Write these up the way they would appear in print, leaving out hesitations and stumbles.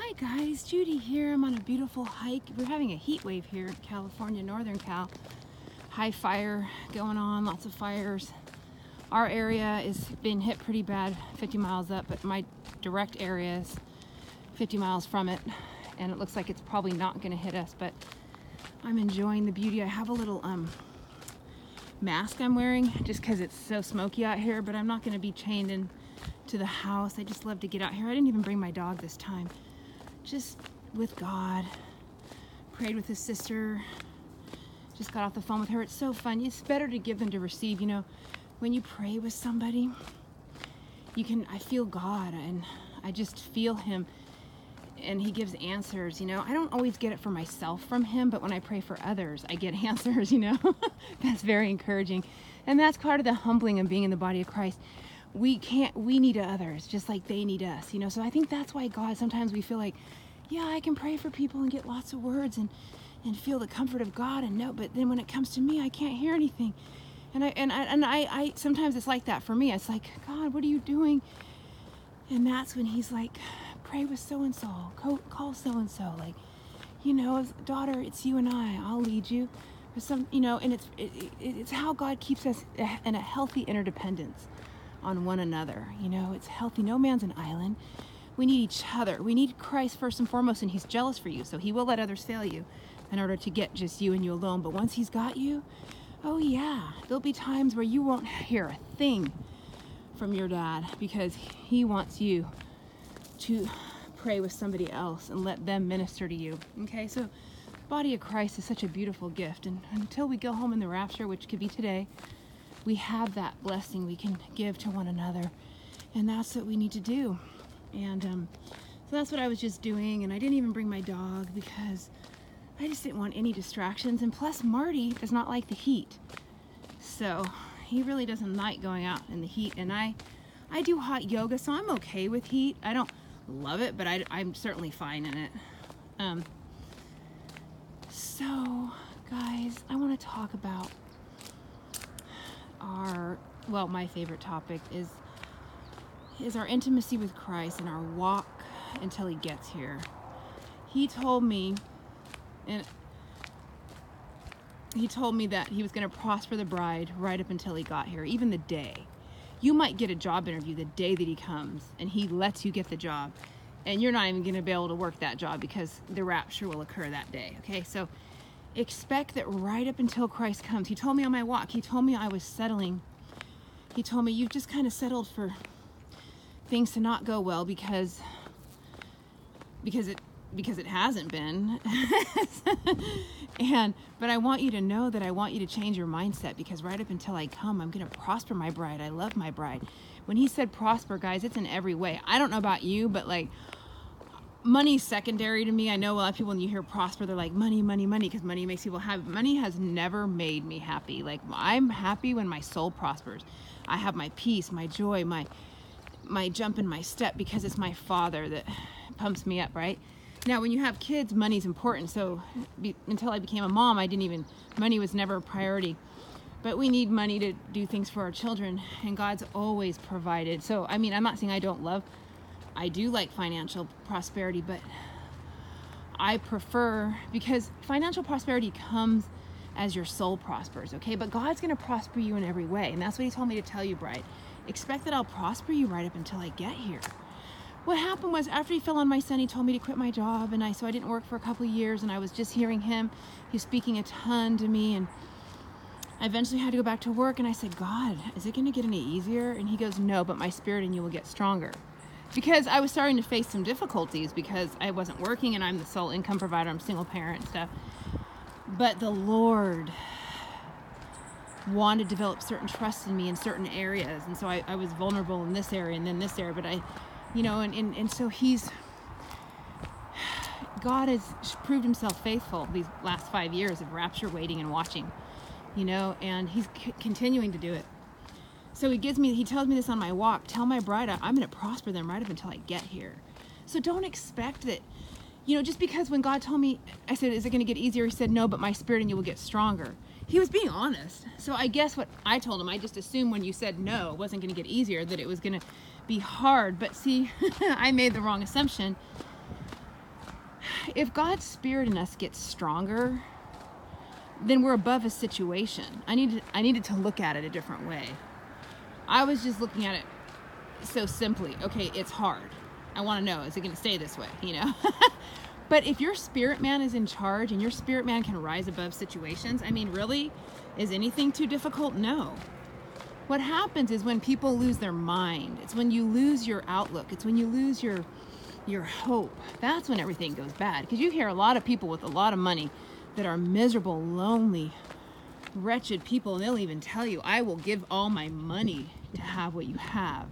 Hi guys, Judy here. I'm on a beautiful hike. We're having a heat wave here in California, Northern Cal. High fire going on, lots of fires. Our area is being hit pretty bad, 50 miles up, but my direct area is 50 miles from it. And it looks like it's probably not gonna hit us, but I'm enjoying the beauty. I have a little mask I'm wearing just because it's so smoky out here, but I'm not gonna be chained in to the house. I just love to get out here. I didn't even bring my dog this time. Just with God. Prayed with his sister. Just got off the phone with her. It's so fun. It's better to give than to receive. You know, when you pray with somebody, I feel God and I just feel him and he gives answers, you know. I don't always get it for myself from him, but when I pray for others, I get answers, you know. That's very encouraging. And that's part of the humbling of being in the body of Christ. We need others just like they need us, you know. So I think that's why God, sometimes we feel like, yeah, I can pray for people and get lots of words and feel the comfort of God and know, but then when it comes to me, I can't hear anything. And I sometimes it's like that for me. It's like, God, what are you doing? And that's when he's like, pray with so-and-so, call so-and-so, like, you know, daughter, it's you and I'll lead you. Or some, you know, and it's how God keeps us in a healthy interdependence on one another. You know, it's healthy. No man's an island. We need each other. We need Christ first and foremost, and he's jealous for you, so he will let others fail you in order to get just you and you alone. But once he's got you, oh yeah, there'll be times where you won't hear a thing from your dad because he wants you to pray with somebody else and let them minister to you. Okay, so the body of Christ is such a beautiful gift, and until we go home in the rapture, which could be today, we have that blessing we can give to one another, and that's what we need to do. And so that's what I was just doing, and I didn't even bring my dog because I just didn't want any distractions, and plus Marty does not like the heat, so he really doesn't like going out in the heat. And I do hot yoga, so I'm okay with heat. I don't love it, but I'm certainly fine in it. So guys, I want to talk about my favorite topic is our intimacy with Christ and our walk until he gets here. He told me that he was going to prosper the bride right up until he got here, even the day. You might get a job interview the day that he comes and he lets you get the job, and you're not even going to be able to work that job because the rapture will occur that day. Okay, so expect that right up until Christ comes. He told me on my walk, he told me I was settling. He told me you've just kind of settled for things to not go well because it hasn't been. But I want you to know that I want you to change your mindset, because right up until I come, I'm going to prosper my bride. I love my bride. When he said prosper, guys, it's in every way. I don't know about you, but like, money's secondary to me. I know a lot of people, when you hear prosper, they're like money, money, money, because money makes people happy. Money has never made me happy. Like, I'm happy when my soul prospers. I have my peace, my joy, my jump in my step, because it's my Father that pumps me up, right? Now, when you have kids, money's important. So until I became a mom, money was never a priority. But we need money to do things for our children, and God's always provided. So, I mean, I'm not saying I do like financial prosperity, but I prefer, because financial prosperity comes as your soul prospers, okay? But God's going to prosper you in every way, and that's what he told me to tell you, bride. Expect that I'll prosper you right up until I get here. What happened was, after he fell on my son, he told me to quit my job, and so I didn't work for a couple of years, and I was just hearing him. He was speaking a ton to me, and I eventually had to go back to work, and I said, God, is it going to get any easier? And he goes, no, but my spirit in you will get stronger. Because I was starting to face some difficulties because I wasn't working and I'm the sole income provider. I'm single parent and stuff. But the Lord wanted to develop certain trust in me in certain areas. And so I was vulnerable in this area and then this area. But so God has proved himself faithful these last 5 years of rapture waiting and watching, you know, and he's continuing to do it. So he tells me this on my walk. Tell my bride I'm going to prosper them right up until I get here. So don't expect that, you know, just because when God told me, I said, is it going to get easier? He said, no, but my spirit in you will get stronger. He was being honest. So I guess what I told him, I just assumed when you said no, it wasn't going to get easier, that it was going to be hard. But see, I made the wrong assumption. if God's spirit in us gets stronger, then we're above a situation. I needed to look at it a different way. I was just looking at it so simply. Okay, it's hard. I want to know, is it going to stay this way? You know? But if your spirit man is in charge and your spirit man can rise above situations, I mean, really, is anything too difficult? No. What happens is when people lose their mind, it's when you lose your outlook, it's when you lose your hope. That's when everything goes bad. Because you hear a lot of people with a lot of money that are miserable, lonely, wretched people, and they'll even tell you, I will give all my money to have what you have.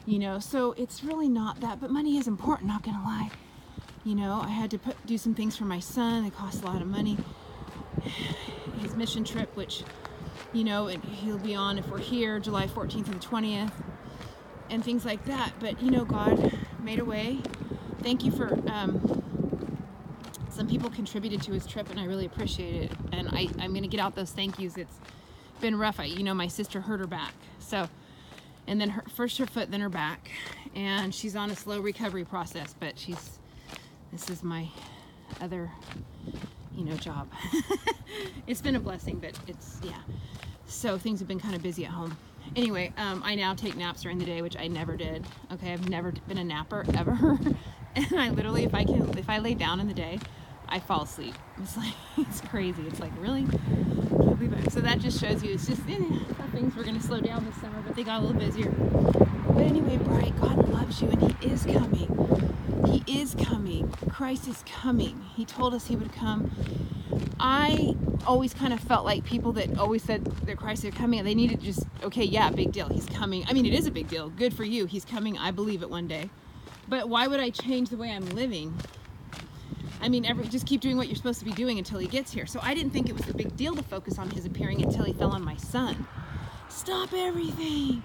You know, so it's really not that, but money is important, not gonna lie. You know, I had to do some things for my son. It cost a lot of money. His mission trip, which, you know, he'll be on if we're here July 14th to the 20th and things like that. But, you know, God made a way. Thank you for, some people contributed to his trip and I really appreciate it. And I'm going to get out those thank yous. It's been rough. You know, my sister hurt her back. So, and then first her foot, then her back. And she's on a slow recovery process, but this is my other, you know, job. It's been a blessing, but yeah. So things have been kind of busy at home. Anyway, I now take naps during the day, which I never did. Okay, I've never been a napper ever. And I literally, if I lay down in the day, I fall asleep. It's like, it's crazy. It's like, really? Can't believe it. So that just shows you, it's just, things were going to slow down this summer, but they got a little busier. But anyway, Bright, God loves you and he is coming. He is coming. Christ is coming. He told us he would come. I always kind of felt like people that always said that Christ is coming, they needed just, okay, yeah, big deal. He's coming. I mean, it is a big deal. Good for you. He's coming. I believe it one day. But why would I change the way I'm living? I mean, just keep doing what you're supposed to be doing until he gets here. So I didn't think it was a big deal to focus on his appearing until he fell on my son. Stop everything.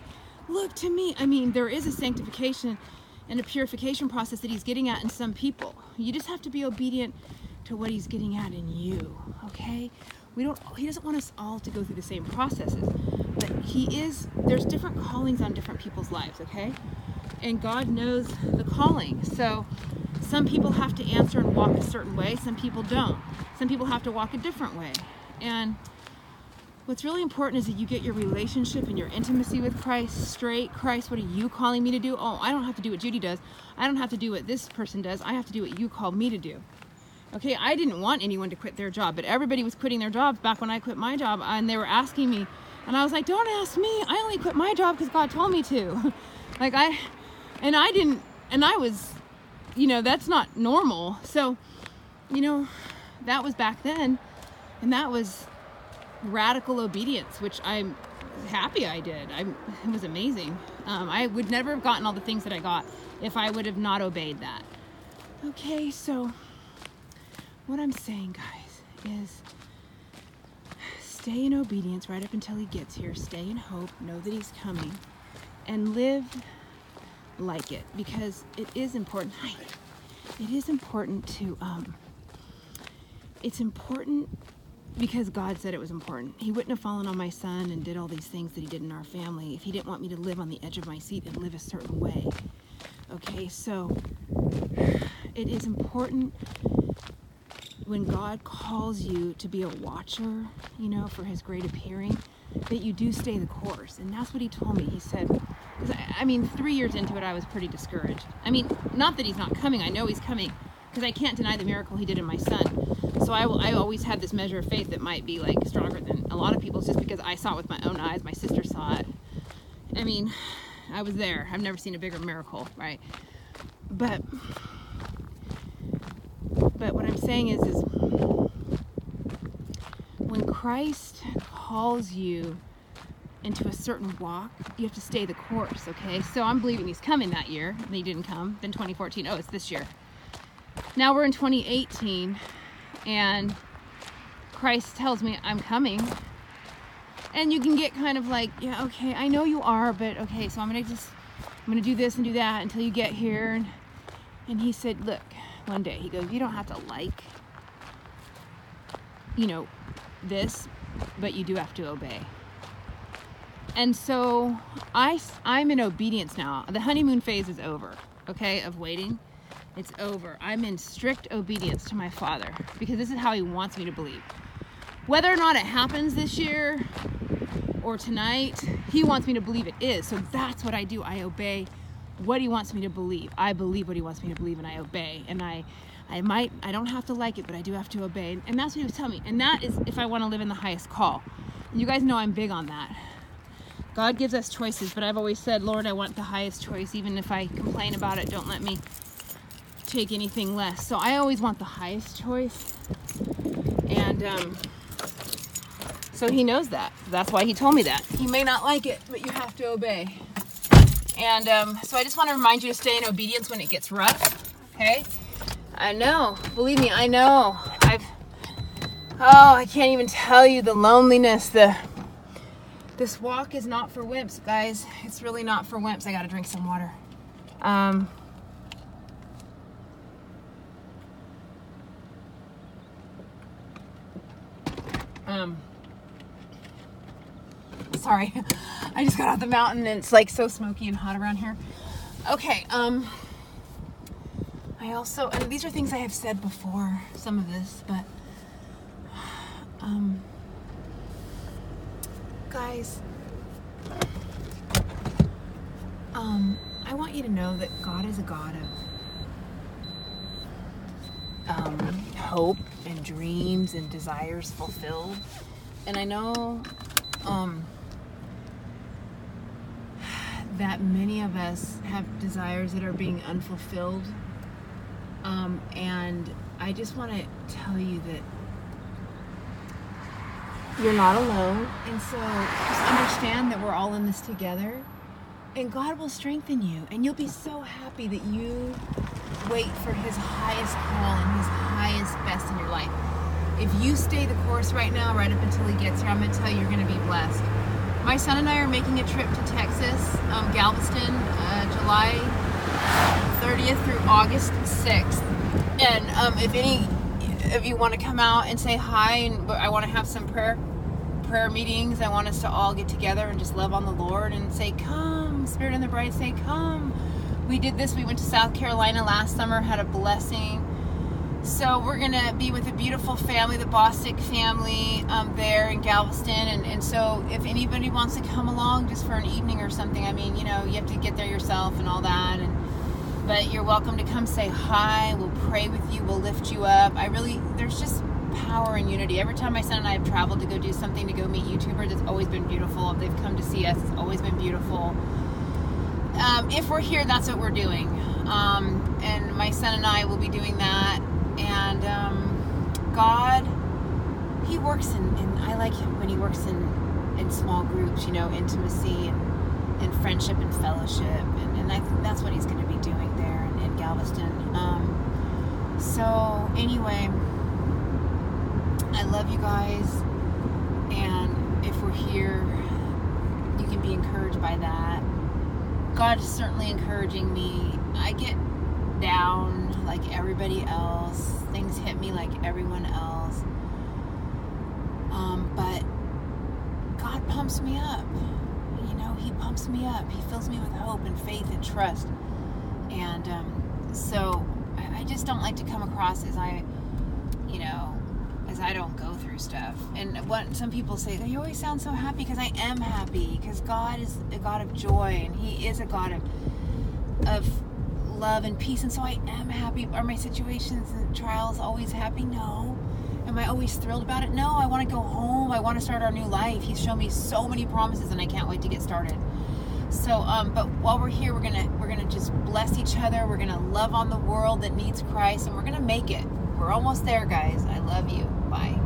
Look to me. I mean, there is a sanctification and a purification process that he's getting at in some people. You just have to be obedient to what he's getting at in you, okay? He doesn't want us all to go through the same processes, but there's different callings on different people's lives, okay? And God knows the calling. So some people have to answer and walk a certain way, some people don't. Some people have to walk a different way. And what's really important is that you get your relationship and your intimacy with Christ straight. Christ, what are you calling me to do? Oh, I don't have to do what Judy does. I don't have to do what this person does. I have to do what you called me to do. Okay, I didn't want anyone to quit their job, but everybody was quitting their jobs back when I quit my job, and they were asking me, and I was like, don't ask me. I only quit my job because God told me to. I was, you know, that's not normal. So, you know, that was back then, and that was radical obedience, which I'm happy I did. It was amazing. I would never have gotten all the things that I got if I would have not obeyed that. Okay, so what I'm saying, guys, is stay in obedience right up until he gets here. Stay in hope. Know that he's coming. And live like it, because it is important. It is important to, it's important because God said it was important. He wouldn't have fallen on my son and did all these things that he did in our family if he didn't want me to live on the edge of my seat and live a certain way. Okay, so it is important when God calls you to be a watcher, you know, for his great appearing, that you do stay the course. And that's what he told me. He said, because I mean, 3 years into it, I was pretty discouraged. I mean, not that he's not coming. I know he's coming, because I can't deny the miracle he did in my son. So I always had this measure of faith that might be like stronger than a lot of people's, just because I saw it with my own eyes. My sister saw it. I mean, I was there. I've never seen a bigger miracle, right? But what I'm saying is when Christ calls you into a certain walk, you have to stay the course, okay? So I'm believing he's coming that year, and he didn't come. Then 2014, oh, it's this year. Now we're in 2018, and Christ tells me I'm coming. And you can get kind of like, yeah, okay, I know you are, but okay, so I'm gonna do this and do that until you get here. And he said, look, one day, he goes, you don't have to like, you know, this, but you do have to obey. And so I'm in obedience now. The honeymoon phase is over, okay, of waiting. It's over. I'm in strict obedience to my Father because this is how He wants me to believe. Whether or not it happens this year or tonight, He wants me to believe it is. So that's what I do. I obey what He wants me to believe. I believe what He wants me to believe, and I obey. And I don't have to like it, but I do have to obey. And that's what He was telling me. And that is if I want to live in the highest call. You guys know I'm big on that. God gives us choices, but I've always said, Lord, I want the highest choice. Even if I complain about it, don't let me take anything less. So I always want the highest choice. And so He knows that. That's why He told me that. He may not like it, but you have to obey. And so I just want to remind you to stay in obedience when it gets rough. Okay? I know. Believe me, I know. I can't even tell you the loneliness. This walk is not for wimps, guys. It's really not for wimps. I gotta drink some water. Sorry, I just got off the mountain and it's like so smoky and hot around here. Okay, I also, and these are things I have said before, some of this, but, guys, I want you to know that God is a God of hope and dreams and desires fulfilled. And I know that many of us have desires that are being unfulfilled. And I just want to tell you that you're not alone. And so just understand that we're all in this together. And God will strengthen you. And you'll be so happy that you wait for His highest call and His highest best in your life. If you stay the course right now, right up until He gets here, I'm going to tell you, you're going to be blessed. My son and I are making a trip to Texas, Galveston, July 30th through August 6th. And if any of you want to come out and say hi, and I want to have some prayer meetings. I want us to all get together and just love on the Lord and say, come. Spirit and the bride say, come. We did this. We went to South Carolina last summer, had a blessing. So we're going to be with a beautiful family, the Bostic family, there in Galveston. And so if anybody wants to come along just for an evening or something, I mean, you know, you have to get there yourself and all that. But you're welcome to come say hi. We'll pray with you. We'll lift you up. There's just power and unity. Every time my son and I have traveled to go do something, to go meet YouTubers, it's always been beautiful. If they've come to see us, it's always been beautiful. If we're here, that's what we're doing. And my son and I will be doing that. And God, He works in I like Him when He works in small groups, you know, intimacy and friendship and fellowship. And I think that's what He's going to be doing there in Galveston. So anyway, I love you guys. And if we're here, you can be encouraged by that. God is certainly encouraging me. I get down like everybody else. Things hit me like everyone else. But God pumps me up. You know, He pumps me up. He fills me with hope and faith and trust. And so I just don't like to come across as I don't go through stuff. And what some people say, you always sound so happy, because I am happy, because God is a God of joy, and He is a God of love and peace. And so I am happy. Are my situations and trials always happy? No. Am I always thrilled about it? No. I want to go home. I want to start our new life. He's shown me so many promises, and I can't wait to get started. So, but while we're here, we're gonna just bless each other. We're gonna love on the world that needs Christ, and we're gonna make it. We're almost there, guys. I love you. Bye.